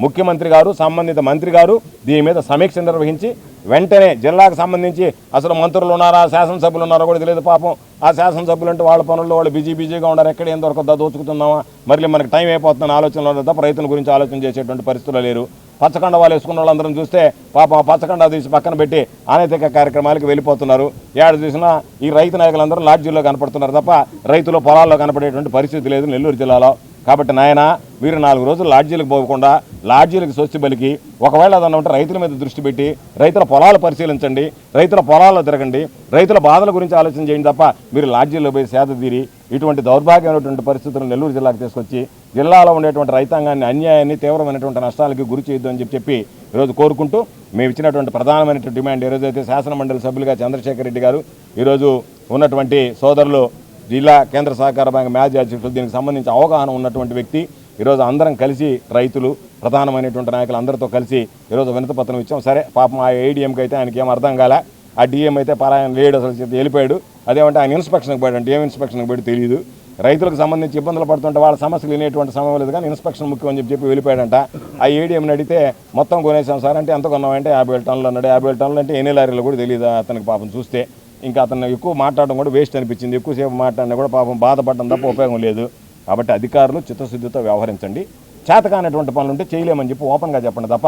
ముఖ్యమంత్రి గారు సంబంధిత మంత్రి గారు దీని మీద సమీక్ష నిర్వహించి వెంటనే జిల్లాకు సంబంధించి అసలు మంత్రులు ఉన్నారా శాసనసభ్యులు ఉన్నారో కూడా తెలియదు పాపం. ఆ శాసనసభ్యులు అంటే వాళ్ళ పనుల్లో వాళ్ళు బిజీగా ఉన్నారు. ఎక్కడ ఏం దొరకద్దా దోచుకుతున్నామా, మళ్ళీ మనకి టైం అయిపోతుందని ఆలోచనలో తప్ప రైతుల గురించి ఆలోచన చేసేటువంటి పరిస్థితులు లేరు. పచ్చకండ వాళ్ళు వేసుకున్న వాళ్ళందరం చూస్తే పాపం ఆ పచ్చకండ తీసి పక్కన పెట్టి అనైతిక కార్యక్రమాలకు వెళ్ళిపోతున్నారు. ఏడాది చూసినా ఈ రైతు నాయకులందరూ లాడ్జీల్లో కనపడుతున్నారు తప్ప రైతులు పొలాల్లో కనపడేటువంటి పరిస్థితి లేదు నెల్లూరు జిల్లాలో. కాబట్టి నాయన మీరు 4 రోజులు లాడ్జీలకు పోకుండా లాడ్జీలకు స్వస్తి పలికి ఒకవేళ అదన్నా ఉంటే రైతుల మీద దృష్టి పెట్టి రైతుల పొలాలు పరిశీలించండి, రైతుల పొలాల్లో తిరగండి, రైతుల బాధల గురించి ఆలోచన చేయండి తప్ప మీరు లాడ్జీల్లో పోయి సేద తీరి ఇటువంటి దౌర్భాగ్యమైనటువంటి పరిస్థితులను నెల్లూరు జిల్లాకు తీసుకొచ్చి జిల్లాలో ఉండేటువంటి రైతాంగాన్ని అన్యాయాన్ని తీవ్రమైనటువంటి నష్టాలకి గురి చేయొద్దు అని చెప్పి ఈరోజు కోరుకుంటూ మేము ఇచ్చినటువంటి ప్రధానమైనటువంటి డిమాండ్ ఈరోజైతే శాసనమండలి సభ్యులుగా చంద్రశేఖర్ రెడ్డి గారు, ఈరోజు ఉన్నటువంటి సోదరులు జిల్లా కేంద్ర సహకార బ్యాంక్ మాజీ అధ్యక్షులు, దీనికి సంబంధించి అవగాహన ఉన్నటువంటి వ్యక్తి, ఈరోజు అందరం కలిసి రైతులు ప్రధానమైనటువంటి నాయకులు అందరితో కలిసి ఈరోజు వినతిపత్రం ఇచ్చాం. సరే పాపం ఆ ఏడీఎంకి అయితే ఆయనకి ఏం అర్థం కాలే, ఆ డిఎం అయితే పరాయణ లేడు అసలు వెళ్ళిపోయాడు. అదేమంటే ఆయన ఇన్స్పెక్షన్కి పోయాడంటే ఏం ఇన్స్పెక్షన్కి పోయి తెలియదు. రైతులకు సంబంధించి ఇబ్బందులు పడుతుంటే వాళ్ళ సమస్యలు వినేటువంటి సమయం లేదు కానీ ఇన్స్పెక్షన్ ముఖ్యం అని చెప్పి వెళ్ళిపోయాడంట. ఆ ఏడీఎంని అడిగితే మొత్తం కొనేసాం సార్ అంటే ఎంత కొన్నామంటే 50,000 టన్నులు అన్నాడు. 50,000 టన్నులు అంటే ఎన్ని లారీలు కూడా తెలియదు అతనికి పాపం. చూస్తే ఇంకా అతను ఎక్కువ మాట్లాడడం కూడా వేస్ట్ అనిపించింది. ఎక్కువసేపు మాట్లాడినా కూడా పాపం బాధపడడం తప్ప ఉపయోగం లేదు. కాబట్టి అధికారులు చిత్తశుద్ధితో వ్యవహరించండి. చేతకానటువంటి పనులు ఉంటే చేయలేమని చెప్పి ఓపెన్గా చెప్పండి తప్ప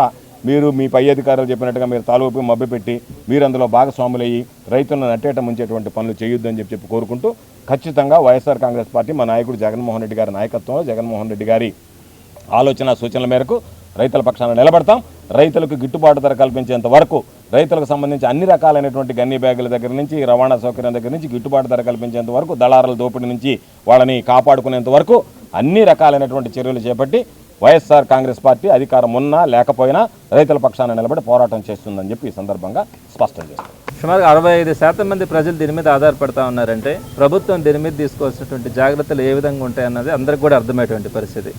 మీరు మీ పై అధికారులు చెప్పినట్టుగా మీరు తాలూపు మభ్యపెట్టి మీరు అందులో భాగస్వాములయ్యి రైతులను నట్టేట ముంచేటువంటి పనులు చేయొద్దని చెప్పి కోరుకుంటూ ఖచ్చితంగా వైఎస్ఆర్ కాంగ్రెస్ పార్టీ మా నాయకుడు జగన్మోహన్ రెడ్డి గారి నాయకత్వంలో జగన్మోహన్ రెడ్డి గారి ఆలోచన సూచనల మేరకు రైతుల పక్షాన నిలబడతాం. రైతులకు గిట్టుబాటు ధర కల్పించేంత వరకు రైతులకు సంబంధించి అన్ని రకాలైనటువంటి గన్ని బ్యాగుల దగ్గర నుంచి రవాణా సౌకర్యం దగ్గర నుంచి గిట్టుబాటు ధర కల్పించేంత వరకు దళారుల దోపిడీ నుంచి వాళ్ళని కాపాడుకునేంత వరకు అన్ని రకాలైనటువంటి చర్యలు చేపట్టి వైఎస్ఆర్ కాంగ్రెస్ పార్టీ అధికారం ఉన్నా లేకపోయినా రైతుల పక్షాన నిలబడి పోరాటం చేస్తుందని చెప్పి ఈ సందర్భంగా స్పష్టం చేస్తారు. సుమారు 65% మంది ప్రజలు దీని మీద ఆధారపడతా ఉన్నారంటే ప్రభుత్వం దీని మీద తీసుకోవాల్సినటువంటి జాగ్రత్తలు ఏ విధంగా ఉంటాయన్నది అందరికి కూడా అర్థమయ్యేటువంటి పరిస్థితి.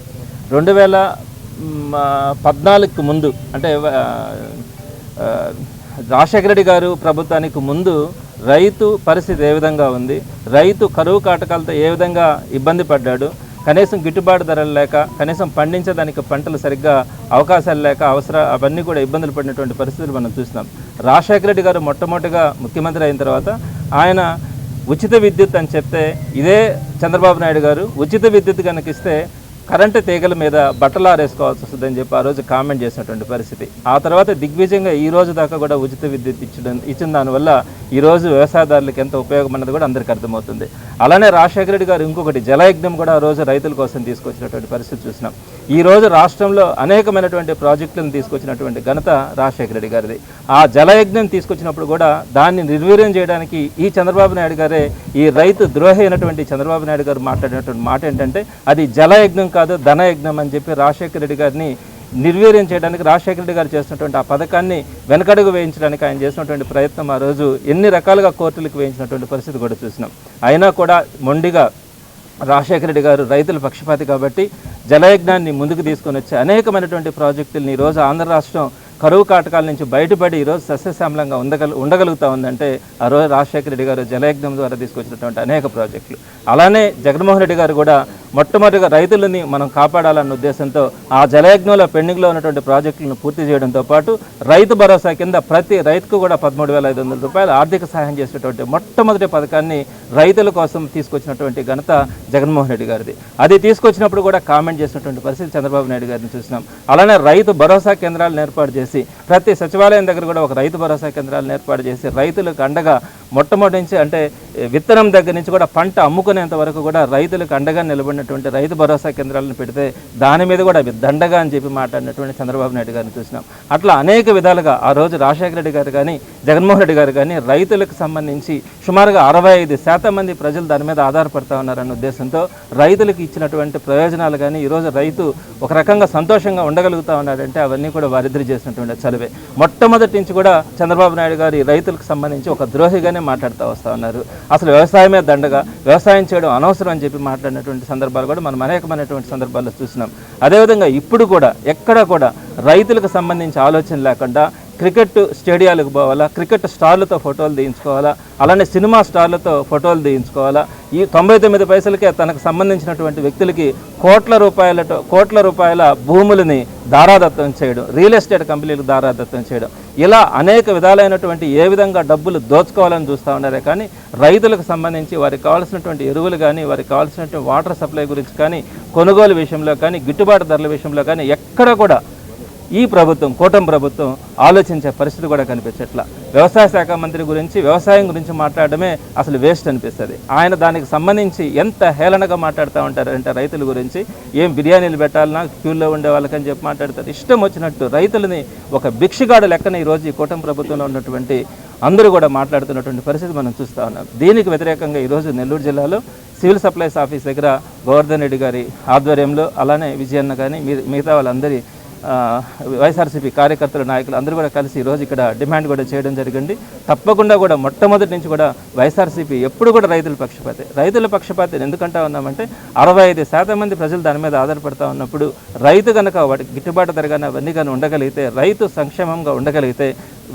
2014 ముందు అంటే రాజశేఖర రెడ్డి గారు ప్రభుత్వానికి ముందు రైతు పరిస్థితి ఏ విధంగా ఉంది, రైతు కరువు కాటకాలతో ఏ విధంగా ఇబ్బంది పడ్డాడు, కనీసం గిట్టుబాటు ధరలు లేక కనీసం పండించడానికి పంటలు సరిగ్గా అవకాశాలు లేక అవన్నీ కూడా ఇబ్బందులు పడినటువంటి పరిస్థితులు మనం చూస్తున్నాం. రాజశేఖర రెడ్డి గారు మొట్టమొదటిగా ముఖ్యమంత్రి అయిన తర్వాత ఆయన ఉచిత విద్యుత్ అని చెప్తే ఇదే చంద్రబాబు నాయుడు గారు ఉచిత విద్యుత్ కనుక ఇస్తే కరెంటు తీగల మీద బట్టలు ఆరేసుకోవాల్సి వస్తుందని చెప్పి ఆ రోజు కామెంట్ చేసినటువంటి పరిస్థితి. ఆ తర్వాత దిగ్విజయంగా ఈ రోజు దాకా కూడా ఉచిత విద్యుత్ ఇచ్చిన దానివల్ల ఈరోజు వ్యవసాయదారులకు ఎంత ఉపయోగం అన్నది కూడా అందరికీ అర్థమవుతుంది. అలానే రాజశేఖర రెడ్డి గారు ఇంకొకటి జలయజ్ఞం కూడా ఆ రోజు రైతుల కోసం తీసుకొచ్చినటువంటి పరిస్థితి చూసినాం. ఈ రోజు రాష్ట్రంలో అనేకమైనటువంటి ప్రాజెక్టులను తీసుకొచ్చినటువంటి ఘనత రాజశేఖర రెడ్డి గారిది. ఆ జలయజ్ఞం తీసుకొచ్చినప్పుడు కూడా దాన్ని నిర్వీర్యం చేయడానికి ఈ చంద్రబాబు నాయుడు గారే, ఈ రైతు ద్రోహి అయినటువంటి చంద్రబాబు నాయుడు గారు మాట్లాడినటువంటి మాట ఏంటంటే అది జలయజ్ఞం కాదు ధనయజ్ఞం అని చెప్పి రాజశేఖర రెడ్డి గారిని నిర్వీర్యం చేయడానికి రాజశేఖర రెడ్డి గారు చేస్తున్నటువంటి ఆ పథకాన్ని వెనకడుగు వేయించడానికి ఆయన చేసినటువంటి ప్రయత్నం ఆ రోజు ఎన్ని రకాలుగా కోర్టులకు వేయించినటువంటి పరిస్థితి కూడా చూసినాం. అయినా కూడా మొండిగా రాజశేఖర రెడ్డి గారు రైతుల పక్షపాతి కాబట్టి జలయజ్ఞాన్ని ముందుకు తీసుకొని వచ్చి అనేకమైనటువంటి ప్రాజెక్టులను ఈరోజు ఆంధ్ర రాష్ట్రం కరువు కాటకాల నుంచి బయటపడి ఈరోజు సస్యశ్యామలంగా ఉండగలుగుతా ఉందంటే ఆ రోజు రాజశేఖర రెడ్డి గారు జలయజ్ఞం ద్వారా తీసుకొచ్చినటువంటి అనేక ప్రాజెక్టులు. అలానే జగన్మోహన్ రెడ్డి గారు కూడా మొట్టమొదటిగా రైతులని మనం కాపాడాలన్న ఉద్దేశంతో ఆ జలయజ్ఞంలో పెండింగ్లో ఉన్నటువంటి ప్రాజెక్టులను పూర్తి చేయడంతో పాటు రైతు భరోసా కింద ప్రతి రైతుకు కూడా 13,500 రూపాయలు ఆర్థిక సహాయం చేసినటువంటి మొట్టమొదటి పథకాన్ని రైతుల కోసం తీసుకొచ్చినటువంటి ఘనత జగన్మోహన్ రెడ్డి గారిది. అది తీసుకొచ్చినప్పుడు కూడా కామెంట్ చేసినటువంటి పరిస్థితి చంద్రబాబు నాయుడు గారిని చూసినాం. అలానే రైతు భరోసా కేంద్రాలను ఏర్పాటు చేసి ప్రతి సచివాలయం దగ్గర కూడా ఒక రైతు భరోసా కేంద్రాలను ఏర్పాటు చేసి రైతులకు అండగా మొట్టమొదటి నుంచి అంటే విత్తనం దగ్గర నుంచి కూడా పంట అమ్ముకునేంత వరకు కూడా రైతులకు అండగా నిలబడినటువంటి రైతు భరోసా కేంద్రాలను పెడితే దాని మీద కూడా దండగా అని చెప్పి మాట్లాడినటువంటి చంద్రబాబు నాయుడు గారిని చూసినాం. అట్లా అనేక విధాలుగా ఆ రోజు రాజశేఖర రెడ్డి గారు కానీ జగన్మోహన్ రెడ్డి గారు కానీ రైతులకు సంబంధించి సుమారుగా 65% మంది ప్రజలు దాని మీద ఆధారపడతా ఉన్నారన్న ఉద్దేశంతో రైతులకు ఇచ్చినటువంటి ప్రయోజనాలు కానీ ఈరోజు రైతు ఒక రకంగా సంతోషంగా ఉండగలుగుతా ఉన్నాడంటే అవన్నీ కూడా వారిద్దరు చేసినటువంటి చలవే. మొట్టమొదటి నుంచి కూడా చంద్రబాబు నాయుడు గారు ఈ రైతులకు సంబంధించి ఒక ద్రోహిగానే మాట్లాడుతూ వస్తూ ఉన్నారు. అసలు వ్యవసాయమే దండగా, వ్యవసాయం చేయడం అనవసరం అని చెప్పి మాట్లాడినటువంటి సందర్భాలు కూడా మనం అనేకమైనటువంటి సందర్భాల్లో చూసినాం. అదేవిధంగా ఇప్పుడు కూడా ఎక్కడ కూడా రైతులకు సంబంధించి ఆలోచన లేకుండా క్రికెట్ స్టేడియాలకు పోవాలా, క్రికెట్ స్టార్లతో ఫోటోలు తీయించుకోవాలా, అలానే సినిమా స్టార్లతో ఫోటోలు తీయించుకోవాలా. ఈ 99 పైసలకే తనకు సంబంధించినటువంటి వ్యక్తులకి కోట్ల రూపాయల భూములని దారాదత్తం చేయడం, రియల్ ఎస్టేట్ కంపెనీలకు దారాదత్తం చేయడం, ఇలా అనేక విధాలైనటువంటి ఏ విధంగా డబ్బులు దోచుకోవాలని చూస్తూ ఉన్నారే కానీ రైతులకు సంబంధించి వారికి కావాల్సినటువంటి ఎరువులు కానీ, వారికి కావాల్సినటువంటి వాటర్ సప్లై గురించి కానీ, కొనుగోలు విషయంలో కానీ, గిట్టుబాటు ధరల విషయంలో కానీ ఎక్కడ కూడా ఈ ప్రభుత్వం, కూటమి ప్రభుత్వం ఆలోచించే పరిస్థితి కూడా కనిపించట్లా. వ్యవసాయ శాఖ మంత్రి గురించి, వ్యవసాయం గురించి మాట్లాడడమే అసలు వేస్ట్ అనిపిస్తుంది. ఆయన దానికి సంబంధించి ఎంత హేళనగా మాట్లాడుతూ ఉంటారంటే రైతుల గురించి, ఏం బిర్యానీలు పెట్టాలన్నా క్యూల్లో ఉండే వాళ్ళకని చెప్పి మాట్లాడతారు. ఇష్టం వచ్చినట్టు రైతులని ఒక భిక్షగాడు లెక్కన ఈరోజు ఈ కూటమి ప్రభుత్వంలో ఉన్నటువంటి అందరూ కూడా మాట్లాడుతున్నటువంటి పరిస్థితి మనం చూస్తూ ఉన్నాం. దీనికి వ్యతిరేకంగా ఈరోజు నెల్లూరు జిల్లాలో సివిల్ సప్లైస్ ఆఫీస్ దగ్గర గోవర్ధన్ రెడ్డి గారి ఆధ్వర్యంలో, అలానే విజయన్న కానీ మిగతా వాళ్ళందరి వైఎస్ఆర్సీపీ కార్యకర్తలు, నాయకులు అందరూ కూడా కలిసి ఈరోజు ఇక్కడ డిమాండ్ కూడా చేయడం జరిగింది. తప్పకుండా కూడా మొట్టమొదటి నుంచి కూడా వైఎస్ఆర్సీపీ ఎప్పుడు కూడా రైతుల పక్షపాతి ఎందుకంటా ఉన్నామంటే 65% మంది ప్రజలు దాని మీద ఆధారపడతా ఉన్నప్పుడు రైతు కనుక వాటికి గిట్టుబాటు ధర కానీ అవన్నీ కానీ ఉండగలిగితే, రైతు సంక్షేమంగా ఉండగలిగితే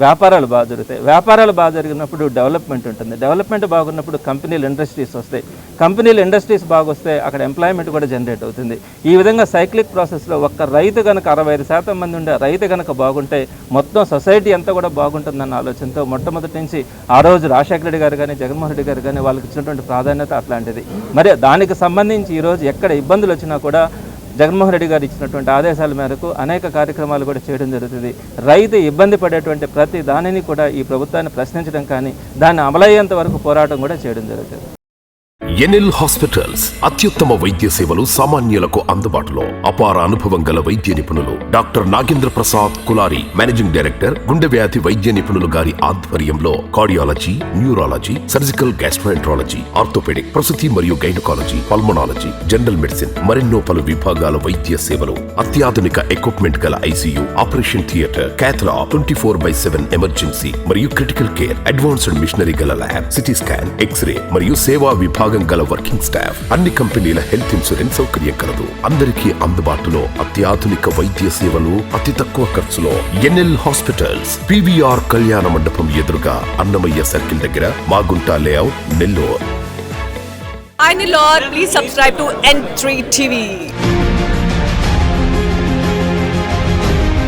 వ్యాపారాలు బాగా జరుగుతాయి. వ్యాపారాలు బాగా జరిగినప్పుడు డెవలప్మెంట్ ఉంటుంది. డెవలప్మెంట్ బాగున్నప్పుడు కంపెనీలు, ఇండస్ట్రీస్ వస్తాయి. కంపెనీలు, ఇండస్ట్రీస్ బాగొస్తే అక్కడ ఎంప్లాయ్మెంట్ కూడా జనరేట్ అవుతుంది. ఈ విధంగా సైక్లిక్ ప్రాసెస్లో ఒక్క రైతు కనుక 65% మంది ఉండే రైతు కనుక బాగుంటే మొత్తం సొసైటీ అంతా కూడా బాగుంటుందన్న ఆలోచనతో మొట్టమొదటి నుంచి ఆ రోజు రాజశేఖర రెడ్డి గారు కానీ, జగన్మోహన్ రెడ్డి గారు కానీ వాళ్ళకి ఇచ్చినటువంటి ప్రాధాన్యత అట్లాంటిది. మరి దానికి సంబంధించి ఈరోజు ఎక్కడ ఇబ్బందులు వచ్చినా కూడా జగన్మోహన్ రెడ్డి గారు ఇచ్చినటువంటి ఆదేశాల మేరకు అనేక కార్యక్రమాలు కూడా చేయడం జరుగుతుంది. రైతు ఇబ్బంది పడేటువంటి ప్రతి దానిని కూడా ఈ ప్రభుత్వాన్ని ప్రశ్నించడం కానీ, దాన్ని అమలయ్యేంత వరకు పోరాటం కూడా చేయడం జరుగుతుంది. ఎన్ఎల్ హాస్పిటల్స్ అత్యుత్తమ వైద్య సేవలు సామాన్యులకు అందుబాటులో. అపార అనుభవం గల వైద్య నిపుణులు doctor Nagendra Prasad Kulari, managing director, గుండె వ్యాధి వైద్య నిపుణులు గారి ఆధ్వర్యంలో cardiology, neurology, surgical gastroenterology, orthopaedic, ప్రసూతి మరియు గైనకాలజీ, పల్మనాలజీ, జనరల్ మెడిసిన్ మరెన్నో పలు విభాగాల వైద్య సేవలు. అత్యాధునిక ఎక్విప్మెంట్ గల ICU, operation theatre, cath lab, 24/7 emergency మరియు క్రిటికల్ కేర్, అడ్వాన్స్డ్ మిషనరీ గల ల్యాబ్, సిటీ స్కాన్, ఎక్స్రే మరియు సేవా విభాగం గల వర్కింగ్ స్టాఫ్. అన్ని కంపెనీల హెల్త్ ఇన్సూరెన్స్ సౌకర్యం కలదు. అందరికీ అందుబాటులో అత్యాధునిక వైద్య సేవలు అతి తక్కువ ఖర్చులో. ఎన్ఎల్ హాస్పిటల్స్, పివిఆర్ కళ్యాణ మండపం ఎదురుగా, అన్నమయ్య సర్కిల్ దగ్గర, Magunta layout, Nellore. Hi Nilor, please subscribe to N3 TV.